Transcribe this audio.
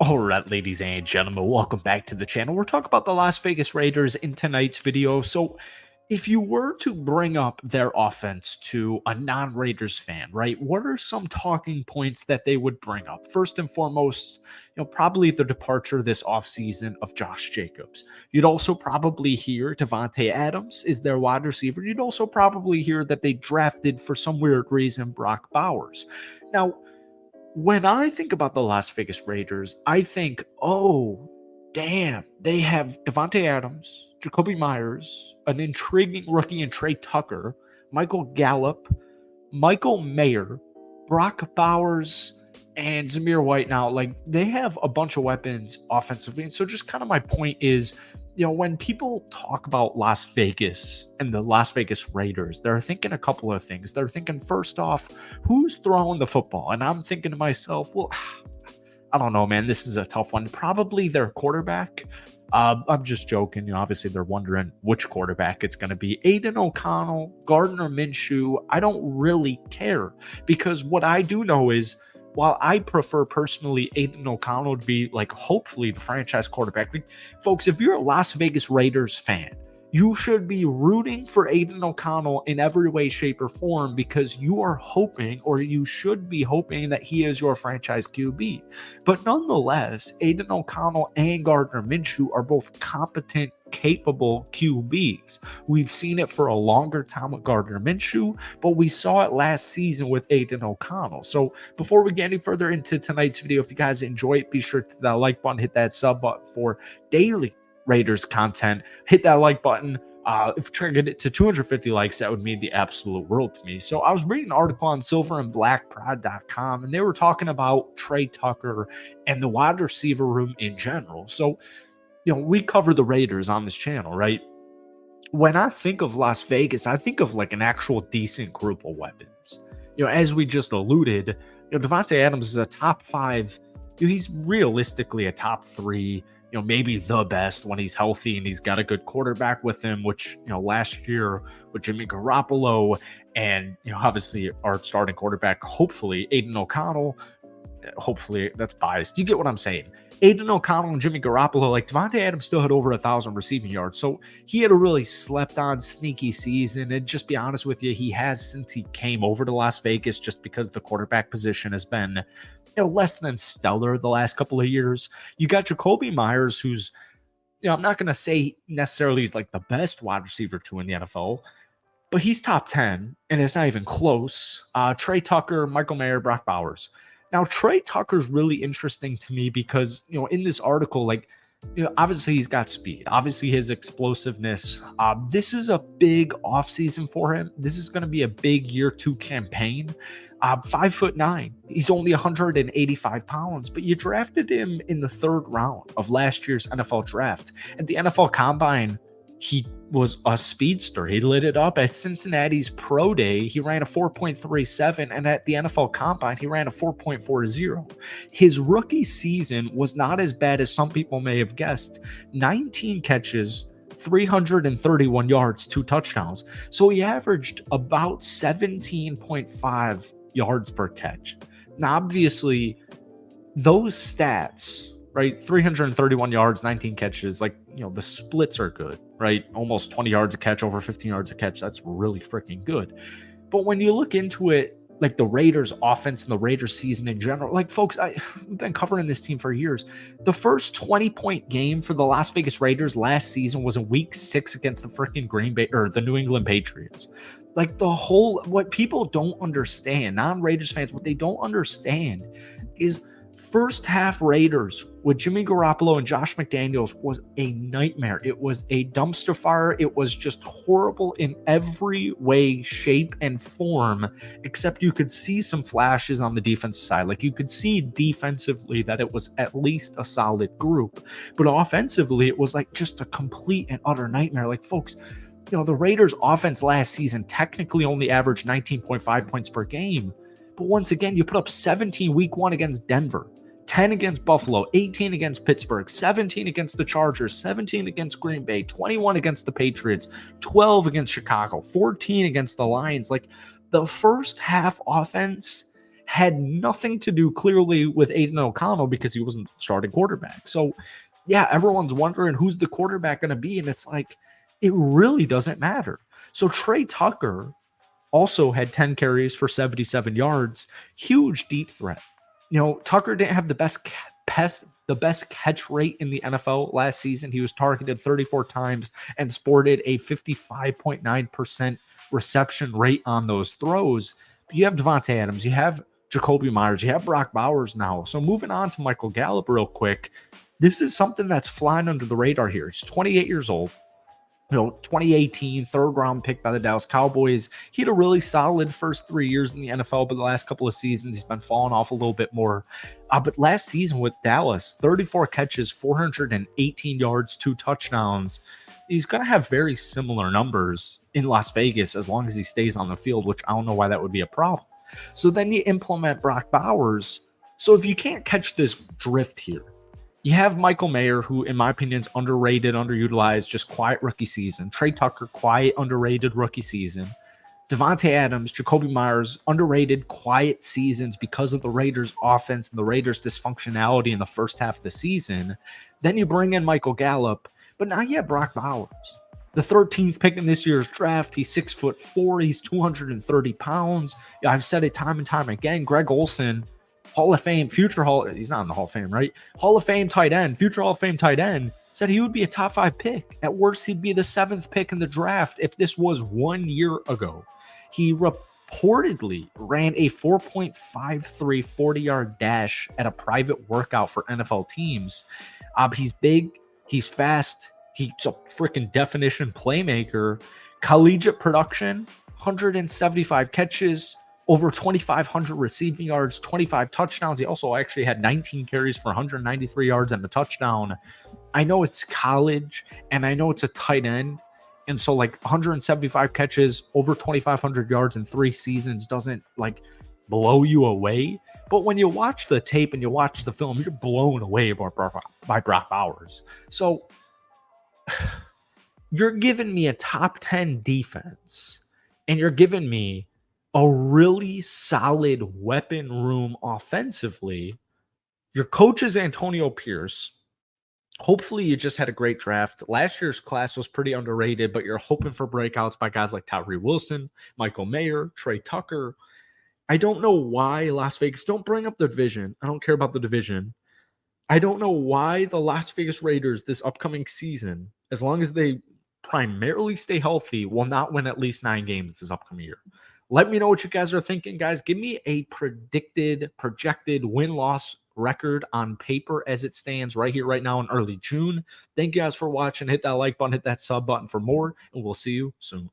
All right, ladies and gentlemen, welcome back to the channel. We're talking about the Las Vegas Raiders in tonight's video. So, if you were to bring up their offense to a non-Raiders fan, right, what are some talking points that they would bring up? First and foremost, probably the departure this offseason of Josh Jacobs. You'd also probably hear Devontae Adams is their wide receiver. You'd also probably hear that they drafted, for some weird reason, Brock Bowers. Now, when I think about the Las Vegas Raiders, I think, oh, damn, they have Devontae Adams, Jacoby Myers, an intriguing rookie in Trey Tucker, Michael Gallup, Michael Mayer, Brock Bowers, and Zamir White. Now, like, they have a bunch of weapons offensively. And so, just kind of my point is, when people talk about Las Vegas and the Las Vegas Raiders, they're thinking a couple of things. They're thinking, first off, who's throwing the football? And I'm thinking to myself, well, I don't know, man. This is a tough one. Probably their quarterback. I'm just joking. Obviously, they're wondering which quarterback it's going to be. Aiden O'Connell, Gardner Minshew. I don't really care, because what I do know is, while I prefer personally Aiden O'Connell to be, like, hopefully the franchise quarterback, like, folks, if you're a Las Vegas Raiders fan, you should be rooting for Aiden O'Connell in every way, shape, or form, because you are hoping, or you should be hoping, that he is your franchise QB. But nonetheless, Aiden O'Connell and Gardner Minshew are both competent, capable QBs. We've seen it for a longer time with Gardner Minshew, but we saw it last season with Aiden O'Connell. So before we get any further into tonight's video, if you guys enjoy it, be sure to hit that like button, hit that sub button for daily Raiders content. Hit that like button. If we try to get it to 250 likes, that would mean the absolute world to me. So I was reading an article on silverandblackprod.com, and they were talking about Trey Tucker and the wide receiver room in general. So, we cover the Raiders on this channel, right? When I think of Las Vegas, I think of like an actual decent group of weapons. As we just alluded, Devontae Adams is a top 5. He's realistically a top 3, maybe the best when he's healthy and he's got a good quarterback with him, which, last year with Jimmy Garoppolo and, obviously our starting quarterback, hopefully Aiden O'Connell, hopefully that's biased. You get what I'm saying? Aiden O'Connell and Jimmy Garoppolo, like, Devontae Adams still had over 1,000 receiving yards. So he had a really slept on, sneaky season. And just be honest with you, he has since he came over to Las Vegas, just because the quarterback position has been, less than stellar the last couple of years. You got Jacoby Myers, who's, I'm not going to say necessarily he's like the best wide receiver two in the NFL, but he's top 10, and it's not even close. Trey Tucker, Michael Mayer, Brock Bowers. Now, Trey Tucker's really interesting to me because, in this article, like, obviously he's got speed. Obviously his explosiveness. This is a big offseason for him. This is going to be a big year 2 campaign. 5'9". He's only 185 pounds, but you drafted him in the 3rd round of last year's NFL draft. At the NFL Combine, he was a speedster. He lit it up. At Cincinnati's Pro Day, he ran a 4.37, and at the NFL Combine, he ran a 4.40. His rookie season was not as bad as some people may have guessed. 19 catches, 331 yards, 2 touchdowns. So he averaged about 17.5 yards per catch. Now, obviously, those stats, right? 331 yards, 19 catches, like, the splits are good, right? Almost 20 yards a catch, over 15 yards a catch. That's really freaking good. But when you look into it, like the Raiders offense and the Raiders season in general, like, folks, I've been covering this team for years. The first 20-point game for the Las Vegas Raiders last season was in week 6 against the freaking Green Bay, or the New England Patriots. Like, what people don't understand, non-Raiders fans, what they don't understand is first half Raiders with Jimmy Garoppolo and Josh McDaniels was a nightmare. It was a dumpster fire. It was just horrible in every way, shape, and form, except you could see some flashes on the defensive side. Like, you could see defensively that it was at least a solid group. But offensively, it was like just a complete and utter nightmare. Like, folks, the Raiders offense last season technically only averaged 19.5 points per game. But once again, you put up 17 week 1 against Denver, 10 against Buffalo, 18 against Pittsburgh, 17 against the Chargers, 17 against Green Bay, 21 against the Patriots, 12 against Chicago, 14 against the Lions. Like, the first half offense had nothing to do clearly with Aiden O'Connell because he wasn't starting quarterback. So, yeah, everyone's wondering who's the quarterback going to be. And it's like, it really doesn't matter. So, Trey Tucker also had 10 carries for 77 yards, huge deep threat. Tucker didn't have the best catch rate in the NFL last season. He was targeted 34 times and sported a 55.9% reception rate on those throws. But you have Davante Adams, you have Jacoby Myers, you have Brock Bowers now. So moving on to Michael Gallup real quick, this is something that's flying under the radar here. He's 28 years old. 2018 third round pick by the Dallas Cowboys. He had a really solid first 3 years in the NFL, but the last couple of seasons he's been falling off a little bit more. But last season with Dallas, 34 catches, 418 yards, 2 touchdowns. He's going to have very similar numbers in Las Vegas as long as he stays on the field, which I don't know why that would be a problem. So then you implement Brock Bowers. So if you can't catch this drift here, you have Michael Mayer, who, in my opinion, is underrated, underutilized, just quiet rookie season. Trey Tucker, quiet, underrated rookie season. Davante Adams, Jacoby Myers, underrated, quiet seasons because of the Raiders' offense and the Raiders' dysfunctionality in the first half of the season. Then you bring in Michael Gallup, but now you have Brock Bowers, the 13th pick in this year's draft. He's 6'4", he's 230 pounds. I've said it time and time again. Greg Olsen, Hall of Fame, he's not in the Hall of Fame, right? Hall of Fame tight end, future Hall of Fame tight end, said he would be a top 5 pick. At worst, he'd be the 7th pick in the draft if this was 1 year ago. He reportedly ran a 4.53 40-yard dash at a private workout for NFL teams. He's big, he's fast, he's a freaking definition playmaker. Collegiate production, 175 catches, over 2,500 receiving yards, 25 touchdowns. He also actually had 19 carries for 193 yards and a touchdown. I know it's college, and I know it's a tight end. And so, 175 catches, over 2,500 yards in 3 seasons doesn't, blow you away. But when you watch the tape and you watch the film, you're blown away by Brock Bowers. So, you're giving me a top 10 defense, and you're giving me a really solid weapon room offensively. Your coach is Antonio Pierce. Hopefully you just had a great draft. Last year's class was pretty underrated, but you're hoping for breakouts by guys like Tyree Wilson, Michael Mayer, Trey Tucker. I don't know why Las Vegas, don't bring up the division. I don't care about the division. I don't know why the Las Vegas Raiders this upcoming season, as long as they primarily stay healthy, will not win at least 9 games this upcoming year. Let me know what you guys are thinking, guys. Give me a projected win-loss record on paper as it stands right here, right now in early June. Thank you guys for watching. Hit that like button, hit that sub button for more, and we'll see you soon.